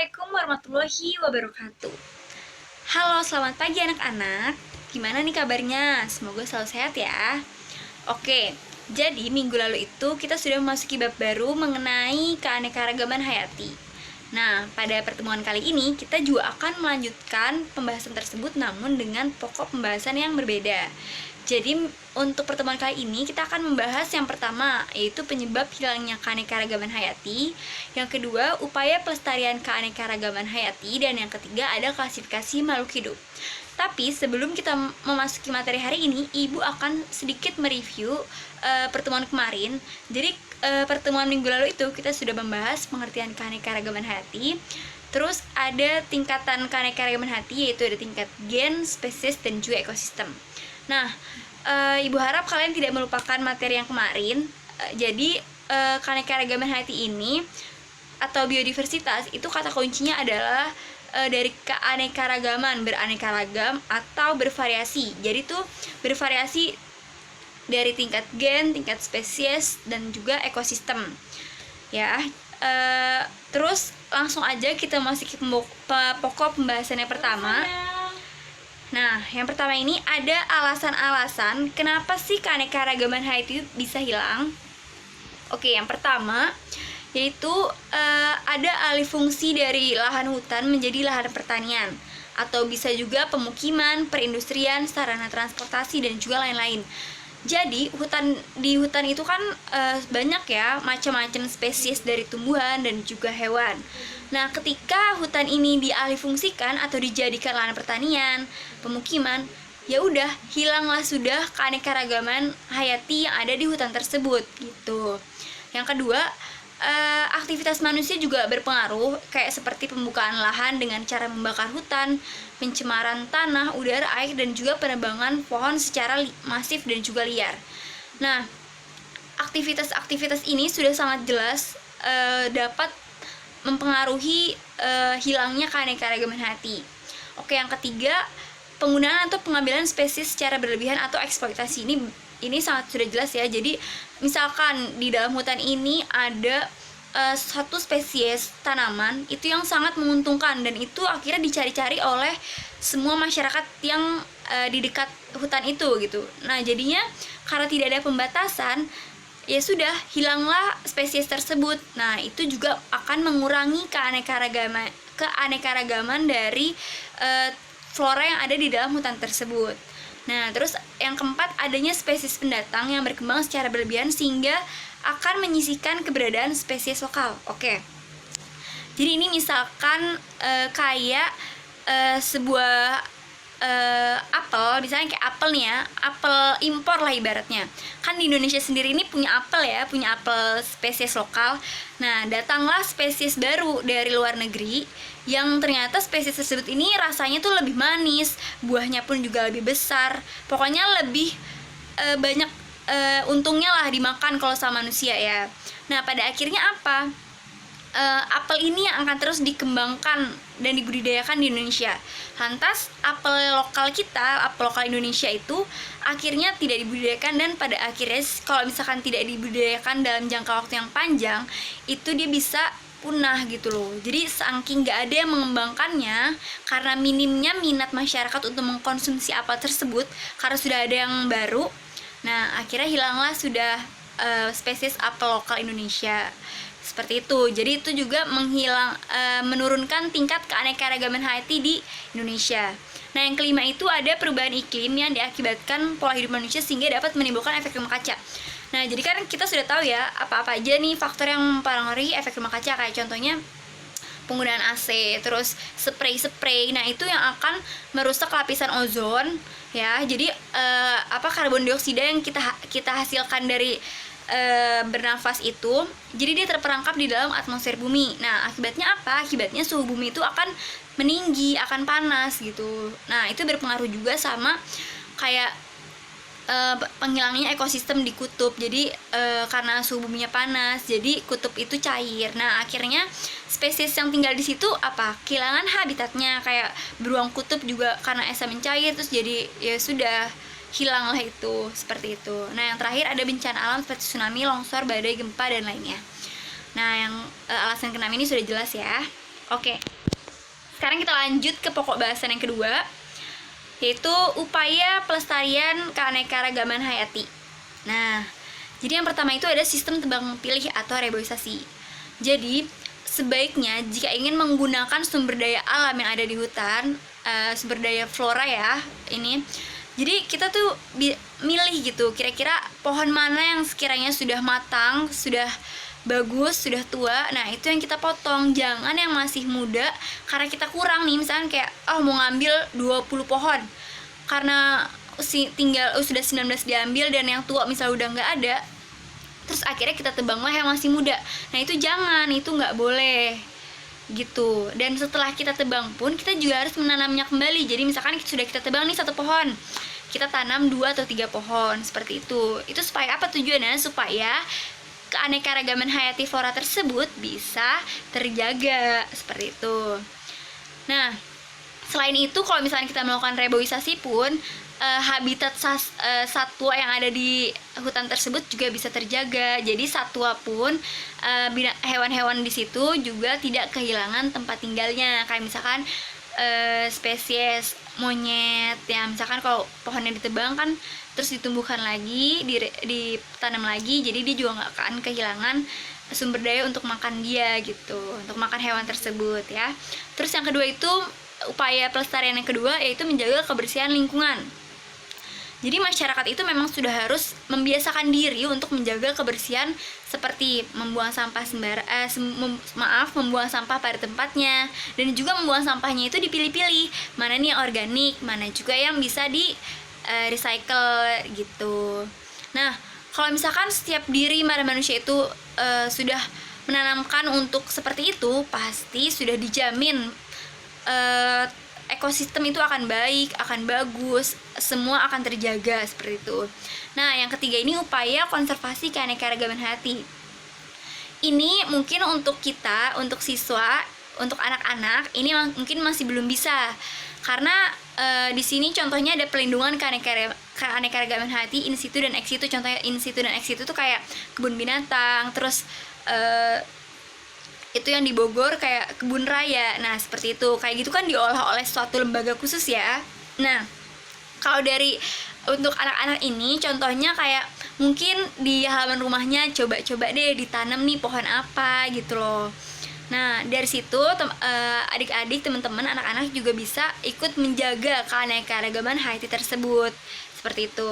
Assalamualaikum warahmatullahi wabarakatuh. Halo, selamat pagi anak-anak. Gimana nih kabarnya? Semoga selalu sehat ya. Oke, jadi minggu lalu itu kita sudah memasuki bab baru mengenai keanekaragaman hayati. Nah, pada pertemuan kali ini kita juga akan melanjutkan pembahasan tersebut namun dengan pokok pembahasan yang berbeda. Jadi untuk pertemuan kali ini kita akan membahas yang pertama, yaitu penyebab hilangnya keanekaragaman hayati. Yang kedua, upaya pelestarian keanekaragaman hayati. Dan yang ketiga, ada klasifikasi makhluk hidup. Tapi sebelum kita memasuki materi hari ini, Ibu akan sedikit mereview pertemuan kemarin. Jadi pertemuan minggu lalu itu kita sudah membahas pengertian keanekaragaman hayati. Terus ada tingkatan keanekaragaman hayati, yaitu ada tingkat gen, spesies, dan juga ekosistem. Nah, Ibu harap kalian tidak melupakan materi yang kemarin. Jadi, keanekaragaman hayati ini atau biodiversitas itu kata kuncinya adalah dari keanekaragaman, beraneka ragam atau bervariasi. Jadi tuh bervariasi dari tingkat gen, tingkat spesies, dan juga ekosistem. Ya, terus langsung aja kita masuk ke pokok pembahasannya pertama. Nah, yang pertama ini ada alasan-alasan kenapa sih keanekaragaman hayati bisa hilang. Oke, yang pertama yaitu ada alih fungsi dari lahan hutan menjadi lahan pertanian, atau bisa juga pemukiman, perindustrian, sarana transportasi, dan juga lain-lain. Jadi di hutan itu kan banyak ya macam-macam spesies dari tumbuhan dan juga hewan. Nah, ketika hutan ini dialihfungsikan atau dijadikan lahan pertanian, pemukiman, ya udah hilanglah sudah keanekaragaman hayati yang ada di hutan tersebut gitu. Yang kedua, aktivitas manusia juga berpengaruh, kayak seperti pembukaan lahan dengan cara membakar hutan, pencemaran tanah, udara, air, dan juga penebangan pohon secara masif dan juga liar. Nah, aktivitas-aktivitas ini sudah sangat jelas dapat mempengaruhi hilangnya keanekaragaman hayati. Oke, yang ketiga, penggunaan atau pengambilan spesies secara berlebihan atau eksploitasi. Ini sangat sudah jelas ya. Jadi misalkan di dalam hutan ini ada satu spesies tanaman itu yang sangat menguntungkan, dan itu akhirnya dicari-cari oleh semua masyarakat yang di dekat hutan itu gitu. Nah, jadinya karena tidak ada pembatasan, ya sudah hilanglah spesies tersebut. Nah, itu juga akan mengurangi keanekaragaman dari flora yang ada di dalam hutan tersebut. Nah, terus yang keempat, adanya spesies pendatang yang berkembang secara berlebihan sehingga akan menyisihkan keberadaan spesies lokal. Oke. Jadi ini misalkan kayak sebuah apel, misalnya kayak apel nih ya, apel impor lah ibaratnya. Kan di Indonesia sendiri ini punya apel ya, punya apel spesies lokal. Nah, datanglah spesies baru dari luar negeri yang ternyata spesies tersebut ini rasanya tuh lebih manis, buahnya pun juga lebih besar. Pokoknya lebih banyak untungnya lah dimakan kalau sama manusia ya. Nah, pada akhirnya apa? Apel ini yang akan terus dikembangkan dan dibudidayakan di Indonesia. Lantas apel lokal kita, apel lokal Indonesia itu akhirnya tidak dibudidayakan, dan pada akhirnya kalau misalkan tidak dibudidayakan dalam jangka waktu yang panjang, itu dia bisa punah gitu loh. Jadi saking gak ada yang mengembangkannya karena minimnya minat masyarakat untuk mengkonsumsi apel tersebut karena sudah ada yang baru. Nah, akhirnya hilanglah sudah spesies apel lokal Indonesia. Seperti itu. Jadi itu juga menurunkan tingkat keanekaragaman hayati di Indonesia. Nah, yang kelima itu ada perubahan iklim yang diakibatkan pola hidup manusia sehingga dapat menimbulkan efek rumah kaca. Nah, jadi kan kita sudah tahu ya apa-apa aja nih faktor yang mempengaruhi efek rumah kaca, kayak contohnya penggunaan AC, terus spray. Nah, itu yang akan merusak lapisan ozon ya. Jadi karbon dioksida yang kita hasilkan dari bernafas itu, jadi dia terperangkap di dalam atmosfer bumi. Nah, akibatnya apa? Akibatnya suhu bumi itu akan meninggi, akan panas gitu. Nah, itu berpengaruh juga sama kayak penghilangnya ekosistem di kutub. Jadi karena suhu buminya panas, jadi kutub itu cair. Nah, akhirnya spesies yang tinggal di situ kehilangan habitatnya, kayak beruang kutub juga karena esnya mencair, terus jadi ya sudah hilanglah itu, seperti itu. Nah, yang terakhir ada bencana alam seperti tsunami, longsor, badai, gempa, dan lainnya. Nah, yang alasan keenam ini sudah jelas ya. Oke, sekarang kita lanjut ke pokok bahasan yang kedua, yaitu upaya pelestarian keanekaragaman hayati. Nah, jadi yang pertama itu ada sistem tebang pilih atau reboisasi. Jadi, sebaiknya jika ingin menggunakan sumber daya alam yang ada di hutan, sumber daya flora ya, ini. Jadi kita tuh milih gitu, kira-kira pohon mana yang sekiranya sudah matang, sudah bagus, sudah tua, nah itu yang kita potong. Jangan yang masih muda, karena kita kurang nih, misalkan kayak mau ngambil 20 pohon karena tinggal sudah 19 diambil dan yang tua misalnya udah nggak ada, terus akhirnya kita tebanglah yang masih muda. Nah itu jangan, itu nggak boleh gitu. Dan setelah kita tebang pun kita juga harus menanamnya kembali. Jadi misalkan sudah kita tebang nih 1 pohon, kita tanam 2 atau 3 pohon seperti itu. Itu supaya apa tujuannya? Supaya keanekaragaman hayati flora tersebut bisa terjaga seperti itu. Nah, selain itu kalau misalnya kita melakukan reboisasi pun habitat satwa yang ada di hutan tersebut juga bisa terjaga. Jadi satwa pun hewan-hewan di situ juga tidak kehilangan tempat tinggalnya. Kayak misalkan spesies monyet ya, misalkan kalau pohonnya ditebang kan terus ditumbuhkan lagi, ditanam lagi, jadi dia juga nggak akan kehilangan sumber daya untuk makan dia gitu, untuk makan hewan tersebut ya. Terus yang kedua itu upaya pelestarian yang kedua yaitu menjaga kebersihan lingkungan. Jadi masyarakat itu memang sudah harus membiasakan diri untuk menjaga kebersihan, seperti membuang sampah membuang sampah pada tempatnya, dan juga membuang sampahnya itu dipilih-pilih, mana nih yang organik, mana juga yang bisa di recycle gitu. Nah, kalau misalkan setiap diri manusia itu sudah menanamkan untuk seperti itu, pasti sudah dijamin ekosistem itu akan baik, akan bagus, semua akan terjaga seperti itu. Nah, yang ketiga ini upaya konservasi keanekaragaman hayati. Ini mungkin untuk kita, untuk siswa, untuk anak-anak, ini mungkin masih belum bisa. Karena di sini contohnya ada pelindungan keanekaragaman hayati in situ dan ex situ. Contohnya in situ dan ex situ tuh kayak kebun binatang, terus itu yang di Bogor kayak kebun raya. Nah seperti itu, kayak gitu kan diolah oleh suatu lembaga khusus ya. Nah kalau dari untuk anak-anak ini contohnya kayak mungkin di halaman rumahnya coba-coba deh ditanam nih pohon apa gitu loh. Nah dari situ adik-adik, teman-teman, anak-anak juga bisa ikut menjaga keanekaragaman hayati tersebut seperti itu.